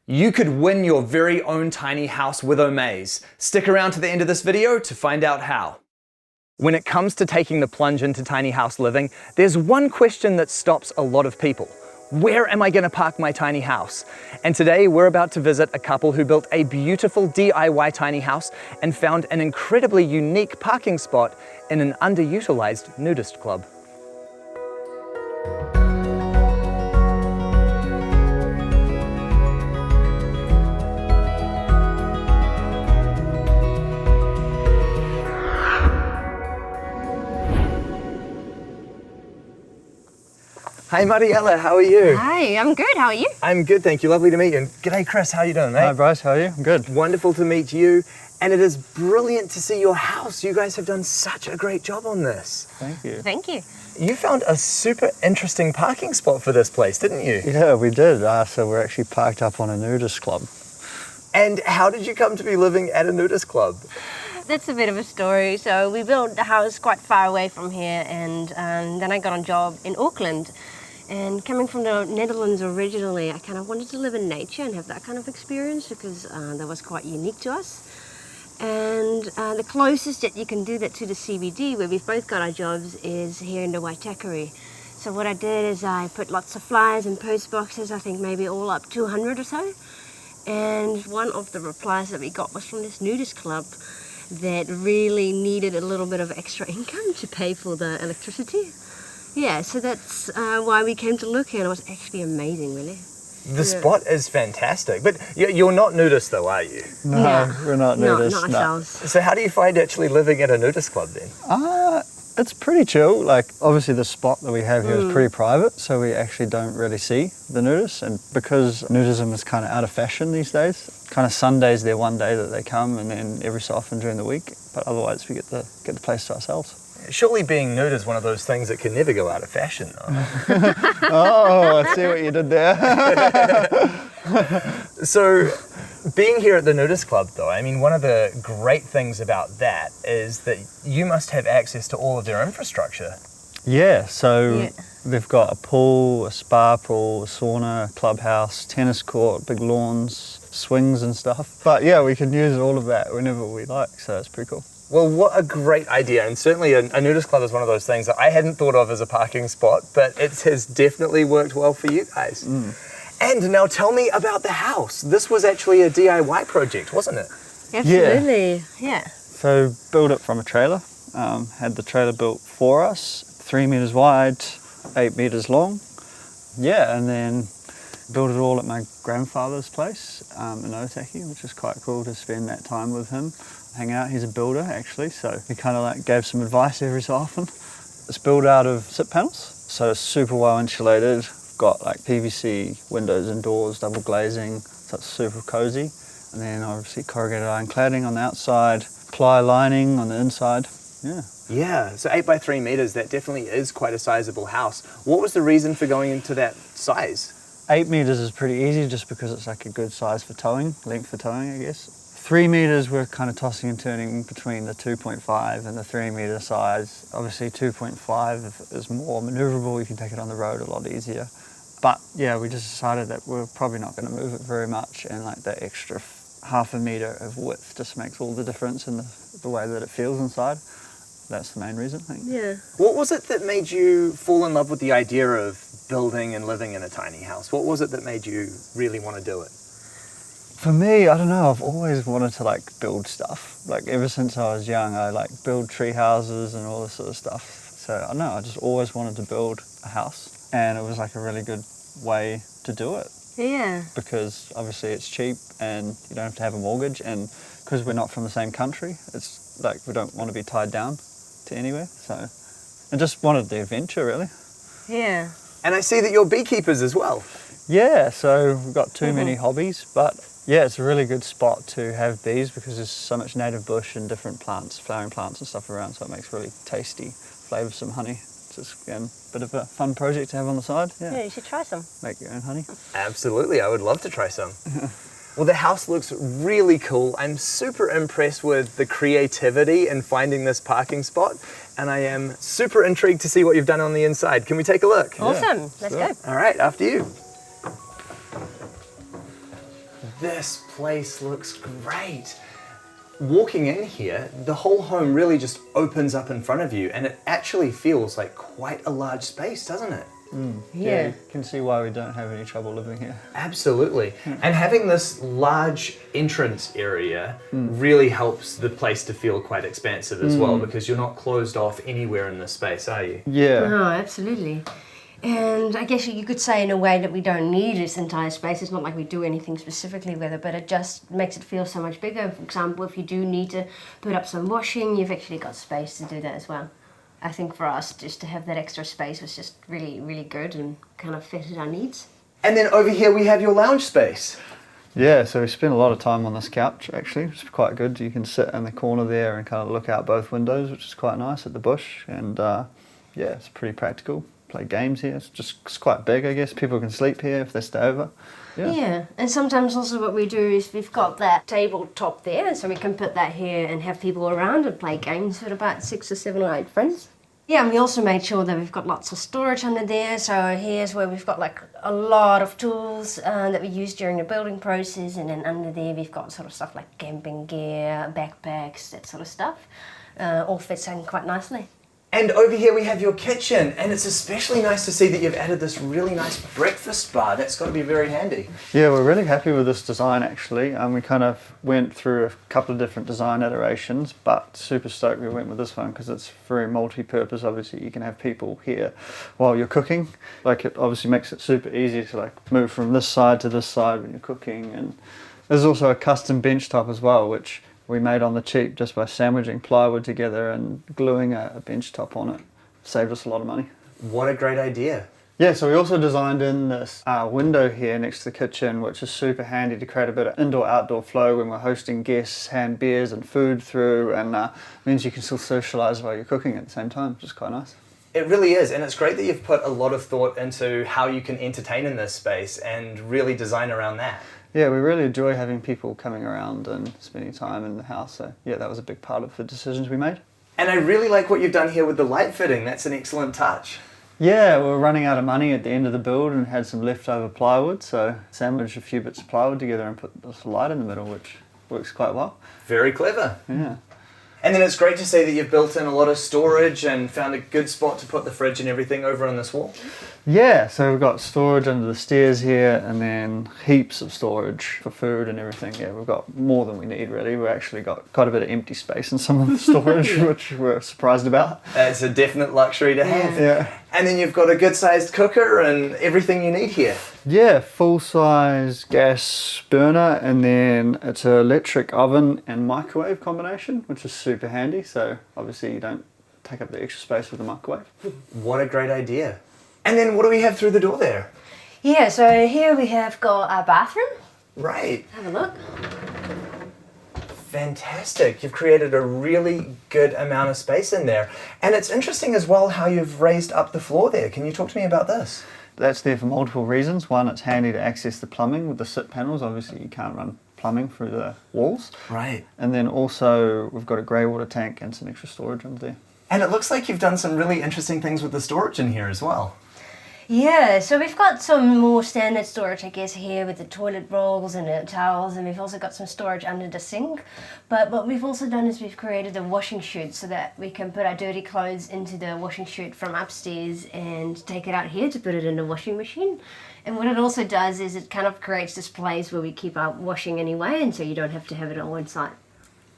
You could win your very own tiny house with Omaze. Stick around to the end of this video to find out how. When it comes to taking the plunge into tiny house living, there's one question that stops a lot of people. Where am I going to park my tiny house? And today we're about to visit a couple who built a beautiful DIY tiny house and found an incredibly unique parking spot in an underutilized nudist club. Hi Mariëlle, how are you? Hi, I'm good, how are you? I'm good, thank you, lovely to meet you. And g'day Chris, how you doing, mate? Hi Bryce, how are you? I'm good. Wonderful to meet you, and it is brilliant to see your house. You guys have done such a great job on this. Thank you. Thank you. You found a super interesting parking spot for this place, didn't you? Yeah, we did. So we're actually parked up on a nudist club. And how did you come to be living at a nudist club? That's a bit of a story. So we built the house quite far away from here, and then I got a job in Auckland. And coming from the Netherlands originally, I kind of wanted to live in nature and have that kind of experience because that was quite unique to us. And the closest that you can do that to the CBD, where we've both got our jobs, is here in the Waitakere. So what I did is I put lots of flyers and post boxes, I think maybe all up 200 or so. And one of the replies that we got was from this nudist club that really needed a little bit of extra income to pay for the electricity. Yeah, so that's why we came to look, and it was actually amazing, really. The spot is fantastic, but you're not nudist though, are you? No, we're not nudist. Not ourselves. So how do you find actually living at a nudist club then? It's pretty chill. Like, obviously the spot that we have here is pretty private, so we actually don't really see the nudists. And because nudism is kind of out of fashion these days, kind of Sunday's their one day that they come, and then every so often during the week. But otherwise we get the place to ourselves. Surely being nude is one of those things that can never go out of fashion, though. Oh, I see what you did there. So, being here at the nudist club, though, I mean, one of the great things about that is that you must have access to all of their infrastructure. Yeah, so they've got a pool, a spa pool, a sauna, clubhouse, tennis court, big lawns, swings and stuff. But yeah, we can use all of that whenever we like, so it's pretty cool. Well, what a great idea, and certainly a nudist club is one of those things that I hadn't thought of as a parking spot, but it has definitely worked well for you guys. And now tell me about the house. This was actually a DIY project, wasn't it? Absolutely, yeah. So built it from a trailer, had the trailer built for us, 3 meters wide, 8 meters long. Yeah, and then built it all at my grandfather's place in Otaki, which is quite cool to spend that time with him. Hang out. He's a builder actually, so he kind of like gave some advice every so often. It's built out of SIP panels, so it's super well insulated. Got like PVC windows and doors, double glazing, so it's super cozy. And then obviously corrugated iron cladding on the outside, ply lining on the inside. Yeah, so 8 by 3 meters, that definitely is quite a sizable house. What was the reason for going into that size? 8 meters is pretty easy just because it's like a good size for towing, length for towing, I guess. 3 meters, we're kind of tossing and turning between the 2.5 and the 3 meter size. Obviously 2.5 is more maneuverable, you can take it on the road a lot easier. But yeah, we just decided that we're probably not going to move it very much, and like that extra half a meter of width just makes all the difference in the way that it feels inside. That's the main reason, I think. Yeah. What was it that made you fall in love with the idea of building and living in a tiny house? What was it that made you really want to do it? For me, I don't know, I've always wanted to like build stuff. Like ever since I was young, I like build tree houses and all this sort of stuff. So I don't know, I just always wanted to build a house, and it was like a really good way to do it. Yeah. Because obviously it's cheap and you don't have to have a mortgage, and because we're not from the same country, it's like we don't want to be tied down to anywhere. So I just wanted the adventure really. Yeah. And I see that you're beekeepers as well. Yeah, so we've got too many hobbies, but yeah, it's a really good spot to have bees because there's so much native bush and different plants, flowering plants and stuff around, so it makes really tasty, flavoursome honey. It's just a bit of a fun project to have on the side. Yeah, you should try some. Make your own honey. Absolutely, I would love to try some. Well, the house looks really cool. I'm super impressed with the creativity in finding this parking spot, and I am super intrigued to see what you've done on the inside. Can we take a look? Awesome, let's go. All right, after you. This place looks great. Walking in here, the whole home really just opens up in front of you, and it actually feels like quite a large space, doesn't it? Yeah. You can see why we don't have any trouble living here. Absolutely. And having this large entrance area really helps the place to feel quite expansive as well, because you're not closed off anywhere in this space, are you? Yeah. No, absolutely. And I guess you could say in a way that we don't need this entire space. It's not like we do anything specifically with it, but it just makes it feel so much bigger. For example, if you do need to put up some washing, you've actually got space to do that as well. I think for us, just to have that extra space was just really, really good and kind of fitted our needs. And then over here we have your lounge space. Yeah, so we spent a lot of time on this couch actually, which is quite good. You can sit in the corner there and kind of look out both windows, which is quite nice at the bush. And yeah, it's pretty practical. Play games here. It's quite big, I guess. People can sleep here if they stay over. Yeah, and sometimes also what we do is we've got that tabletop there, so we can put that here and have people around and play games with about 6 or 7 or 8 friends. Yeah, and we also made sure that we've got lots of storage under there. So here's where we've got like a lot of tools that we use during the building process, and then under there we've got sort of stuff like camping gear, backpacks, that sort of stuff. All fits in quite nicely. And over here we have your kitchen, and it's especially nice to see that you've added this really nice breakfast bar. That's got to be very handy. Yeah, we're really happy with this design actually. We kind of went through a couple of different design iterations, but super stoked we went with this one because it's very multi-purpose. Obviously you can have people here while you're cooking. Like, it obviously makes it super easy to like move from this side to this side when you're cooking. And there's also a custom bench top as well, which we made on the cheap just by sandwiching plywood together and gluing a bench top on it. Saved us a lot of money. What a great idea. Yeah, so we also designed in this window here next to the kitchen, which is super handy to create a bit of indoor-outdoor flow when we're hosting guests, hand beers and food through, and means you can still socialise while you're cooking at the same time, which is quite nice. It really is, and it's great that you've put a lot of thought into how you can entertain in this space and really design around that. Yeah, we really enjoy having people coming around and spending time in the house, so yeah, that was a big part of the decisions we made. And I really like what you've done here with the light fitting. That's an excellent touch. Yeah, we were running out of money at the end of the build and had some leftover plywood, so sandwiched a few bits of plywood together and put this light in the middle, which works quite well. Very clever. Yeah. And then it's great to see that you've built in a lot of storage and found a good spot to put the fridge and everything over on this wall. Yeah, so we've got storage under the stairs here and then heaps of storage for food and everything. Yeah, we've got more than we need really. We've actually got quite a bit of empty space in some of the storage, which we're surprised about. It's a definite luxury to have. Yeah. And then you've got a good sized cooker and everything you need here. Yeah, full-size gas burner, and then it's an electric oven and microwave combination, which is super handy. So obviously you don't take up the extra space with the microwave. What a great idea. And then what do we have through the door there? Yeah, so here we have got our bathroom. Right. Have a look. Fantastic. You've created a really good amount of space in there. And it's interesting as well how you've raised up the floor there. Can you talk to me about this? That's there for multiple reasons. One, it's handy to access the plumbing with the sit panels. Obviously you can't run plumbing through the walls. Right. And then also we've got a grey water tank and some extra storage under there. And it looks like you've done some really interesting things with the storage in here as well. Yeah, so we've got some more standard storage, I guess, here with the toilet rolls and the towels, and we've also got some storage under the sink. But what we've also done is we've created a washing chute so that we can put our dirty clothes into the washing chute from upstairs and take it out here to put it in the washing machine. And what it also does is it kind of creates this place where we keep our washing anyway, and so you don't have to have it on one side.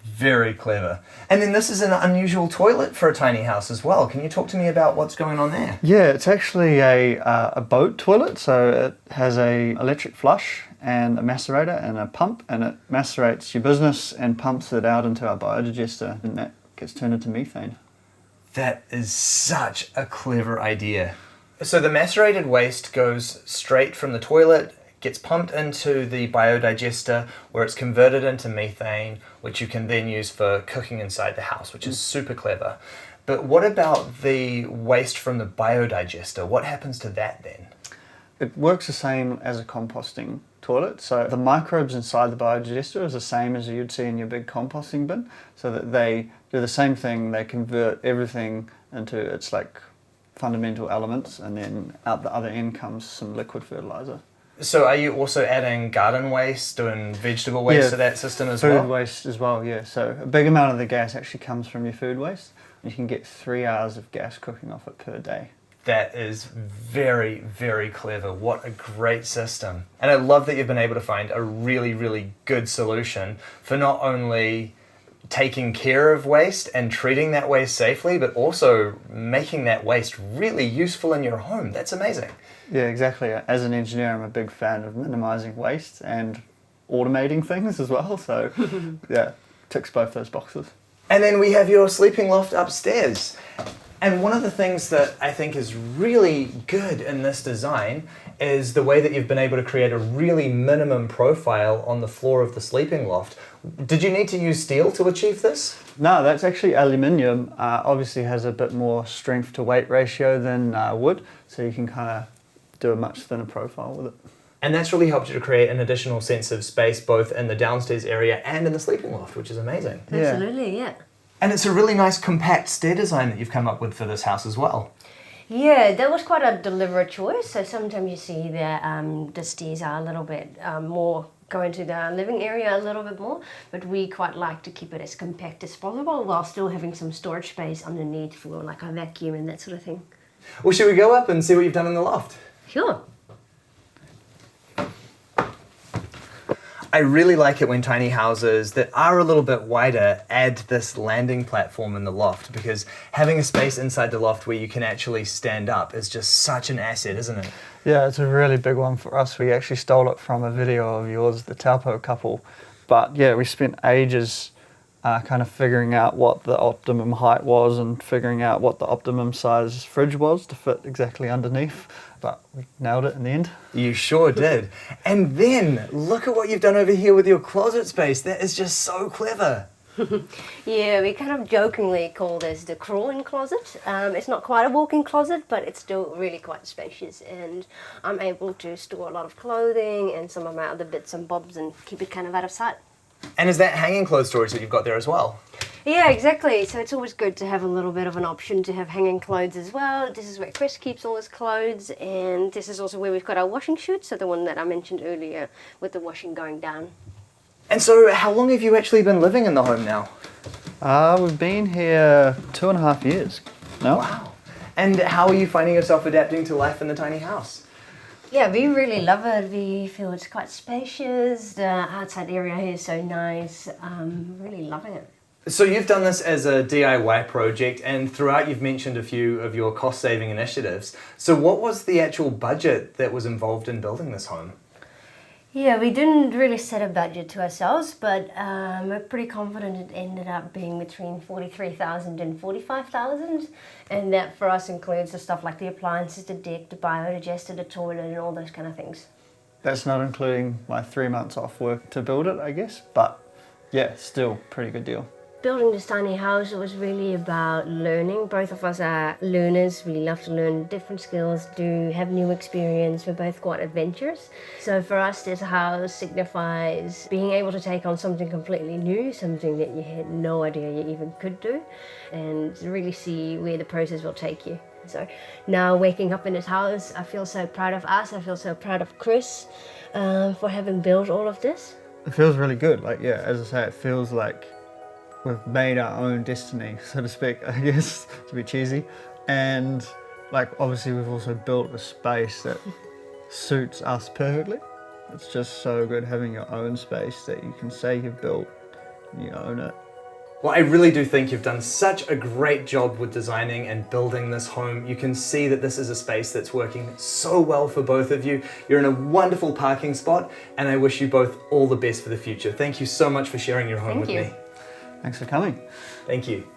Very clever. And then this is an unusual toilet for a tiny house as well. Can you talk to me about what's going on there? Yeah, it's actually a boat toilet, so it has a electric flush and a macerator and a pump, and it macerates your business and pumps it out into our biodigester, and that gets turned into methane. That is such a clever idea. So the macerated waste goes straight from the toilet, gets pumped into the biodigester where it's converted into methane, which you can then use for cooking inside the house, which is super clever. But what about the waste from the biodigester? What happens to that then? It works the same as a composting toilet. So the microbes inside the biodigester is the same as you'd see in your big composting bin. So that they do the same thing, they convert everything into its like fundamental elements, and then out the other end comes some liquid fertilizer. So are you also adding garden waste and vegetable waste to that system as well? Food waste as well, yeah. So a big amount of the gas actually comes from your food waste. You can get 3 hours of gas cooking off it per day. That is very, very clever. What a great system. And I love that you've been able to find a really, really good solution for not only taking care of waste and treating that waste safely, but also making that waste really useful in your home. That's amazing. Yeah, exactly. As an engineer, I'm a big fan of minimizing waste and automating things as well. So yeah, ticks both those boxes. And then we have your sleeping loft upstairs. And one of the things that I think is really good in this design is the way that you've been able to create a really minimum profile on the floor of the sleeping loft. Did you need to use steel to achieve this? No, that's actually aluminium. Obviously has a bit more strength to weight ratio than wood, so you can kind of do a much thinner profile with it. And that's really helped you to create an additional sense of space both in the downstairs area and in the sleeping loft, which is amazing. Absolutely, yeah. And it's a really nice compact stair design that you've come up with for this house as well. Yeah, that was quite a deliberate choice. So sometimes you see that the stairs are a little bit more going to the living area a little bit more, but we quite like to keep it as compact as possible while still having some storage space underneath for like a vacuum and that sort of thing. Well, should we go up and see what you've done in the loft? Sure. I really like it when tiny houses that are a little bit wider add this landing platform in the loft, because having a space inside the loft where you can actually stand up is just such an asset, isn't it? Yeah, it's a really big one for us. We actually stole it from a video of yours, the Taupo couple. But yeah, we spent ages kind of figuring out what the optimum height was and figuring out what the optimum size fridge was to fit exactly underneath. But we nailed it in the end. You sure did. And then look at what you've done over here with your closet space. That is just so clever. Yeah, we kind of jokingly call this the crawl-in closet. It's not quite a walk-in closet, but it's still really quite spacious, and I'm able to store a lot of clothing and some of my other bits and bobs and keep it kind of out of sight. And is that hanging clothes storage that you've got there as well? Yeah, exactly. So it's always good to have a little bit of an option to have hanging clothes as well. This is where Chris keeps all his clothes, and this is also where we've got our washing chute, so the one that I mentioned earlier with the washing going down. And so how long have you actually been living in the home now? We've been here 2.5 years now. Wow. And how are you finding yourself adapting to life in the tiny house? Yeah, we really love it. We feel it's quite spacious. The outside area here is so nice. Really loving it. So you've done this as a DIY project, and throughout you've mentioned a few of your cost-saving initiatives. So what was the actual budget that was involved in building this home? Yeah, we didn't really set a budget to ourselves, but we're pretty confident it ended up being between 43,000 and 45,000, and that for us includes the stuff like the appliances, the deck, the biodigester, the toilet, and all those kind of things. That's not including my 3 months off work to build it, I guess, but yeah, still pretty good deal. Building this tiny house was really about learning. Both of us are learners. We love to learn different skills, to have new experience. We're both quite adventurous. So for us, this house signifies being able to take on something completely new, something that you had no idea you even could do, and really see where the process will take you. So now waking up in this house, I feel so proud of us. I feel so proud of Chris for having built all of this. It feels really good. Like, yeah, as I say, it feels like we've made our own destiny, so to speak, I guess, to be cheesy. And like, obviously we've also built a space that suits us perfectly. It's just so good having your own space that you can say you've built, you own it. Well, I really do think you've done such a great job with designing and building this home. You can see that this is a space that's working so well for both of you. You're in a wonderful parking spot, and I wish you both all the best for the future. Thank you so much for sharing your home with me. Thanks for coming. Thank you.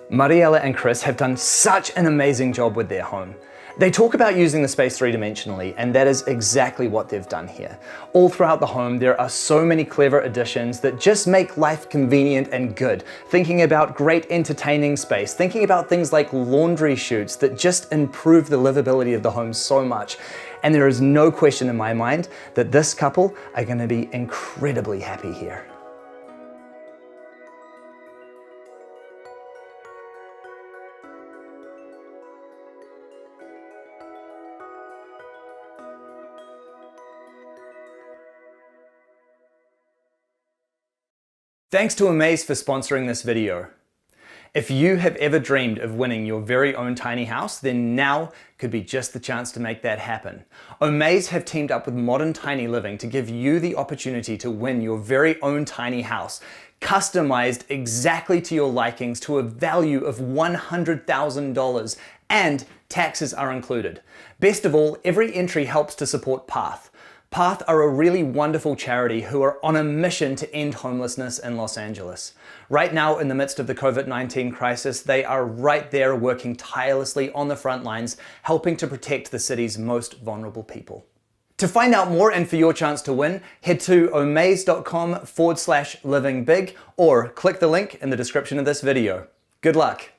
Mariëlle and Chris have done such an amazing job with their home. They talk about using the space three-dimensionally, and that is exactly what they've done here. All throughout the home, there are so many clever additions that just make life convenient and good. Thinking about great entertaining space, thinking about things like laundry chutes that just improve the livability of the home so much. And there is no question in my mind that this couple are going to be incredibly happy here. Thanks to Omaze for sponsoring this video. If you have ever dreamed of winning your very own tiny house, then now could be just the chance to make that happen. Omaze have teamed up with Modern Tiny Living to give you the opportunity to win your very own tiny house, customized exactly to your likings to a value of $100,000, and taxes are included. Best of all, every entry helps to support Path. Path are a really wonderful charity who are on a mission to end homelessness in Los Angeles. Right now, in the midst of the COVID-19 crisis, they are right there working tirelessly on the front lines, helping to protect the city's most vulnerable people. To find out more and for your chance to win, head to omaze.com/livingbig or click the link in the description of this video. Good luck.